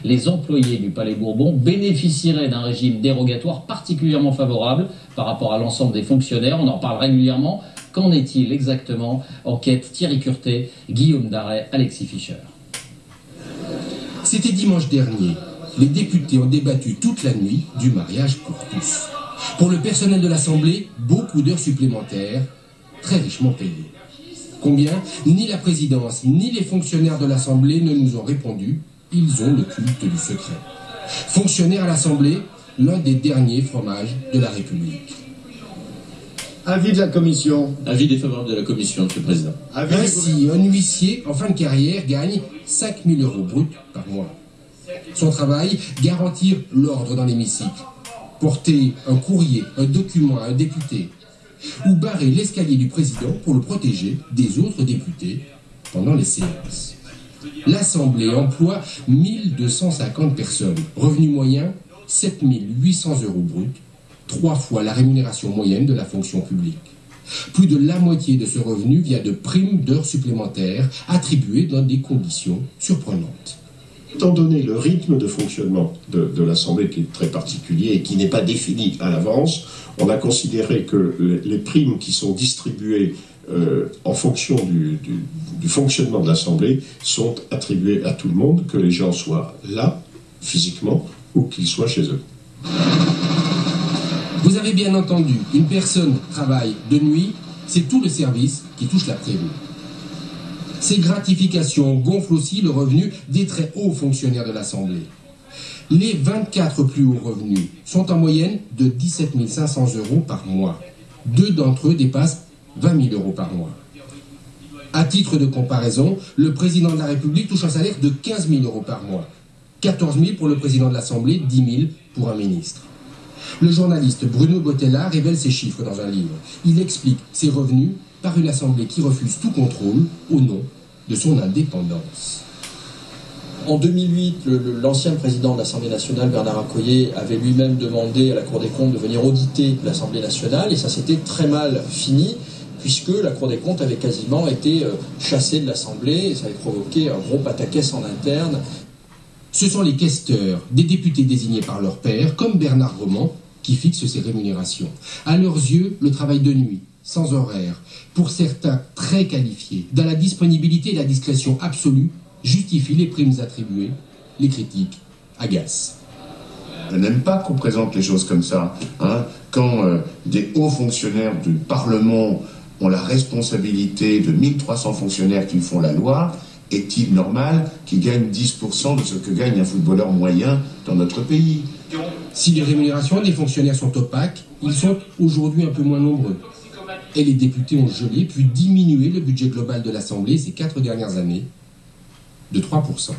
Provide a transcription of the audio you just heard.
Les employés du Palais Bourbon bénéficieraient d'un régime dérogatoire particulièrement favorable par rapport à l'ensemble des fonctionnaires. On en parle régulièrement. Qu'en est-il exactement? Enquête Thierry Curtet, Guillaume Daret, Alexis Fischer. C'était dimanche dernier. Les députés ont débattu toute la nuit du mariage pour tous. Pour le personnel de l'Assemblée, beaucoup d'heures supplémentaires, très richement payées. Combien? Ni la présidence, ni les fonctionnaires de l'Assemblée ne nous ont répondu. Ils ont le culte du secret. Fonctionnaire à l'Assemblée, l'un des derniers fromages de la République. Avis de la Commission. Avis défavorable de la Commission, Monsieur le Président. Ainsi, un huissier en fin de carrière gagne 5 000 € bruts par mois. Son travail, garantir l'ordre dans l'hémicycle, porter un courrier, un document à un député, ou barrer l'escalier du président pour le protéger des autres députés pendant les séances. L'Assemblée emploie 1250 personnes. Revenu moyen, 7 800 € bruts, 3 fois la rémunération moyenne de la fonction publique. Plus de la moitié de ce revenu vient de primes d'heures supplémentaires attribuées dans des conditions surprenantes. Étant donné le rythme de fonctionnement de l'Assemblée qui est très particulier et qui n'est pas défini à l'avance, on a considéré que les primes qui sont distribuées en fonction du fonctionnement de l'Assemblée sont attribuées à tout le monde, que les gens soient là, physiquement, ou qu'ils soient chez eux. Vous avez bien entendu, une personne travaille de nuit, c'est tout le service qui touche la prime. Ces gratifications gonflent aussi le revenu des très hauts fonctionnaires de l'Assemblée. Les 24 plus hauts revenus sont en moyenne de 17 500 € par mois. 2 d'entre eux dépassent 20 000 € par mois. À titre de comparaison, le président de la République touche un salaire de 15 000 € par mois. 14 000 pour le président de l'Assemblée, 10 000 pour un ministre. Le journaliste Bruno Bottella révèle ces chiffres dans un livre. Il explique ses revenus par une Assemblée qui refuse tout contrôle au nom de son indépendance. En 2008, l'ancien président de l'Assemblée nationale, Bernard Accoyer, avait lui-même demandé à la Cour des comptes de venir auditer l'Assemblée nationale et ça s'était très mal fini puisque la Cour des comptes avait quasiment été chassée de l'Assemblée et ça avait provoqué un gros pataquès en interne. Ce sont les questeurs, des députés désignés par leur père, comme Bernard Roman, qui fixent ces rémunérations. À leurs yeux, le travail de nuit, sans horaire, pour certains très qualifiés, dans la disponibilité et la discrétion absolue, justifie les primes attribuées. Les critiques agacent. Je n'aime pas qu'on présente les choses comme ça. Quand des hauts fonctionnaires du Parlement ont la responsabilité de 1300 fonctionnaires qui font la loi, est-il normal qu'ils gagnent 10% de ce que gagne un footballeur moyen dans notre pays? Si les rémunérations des fonctionnaires sont opaques, ils sont aujourd'hui un peu moins nombreux. Et les députés ont gelé puis diminué le budget global de l'Assemblée ces 4 dernières années de 3%.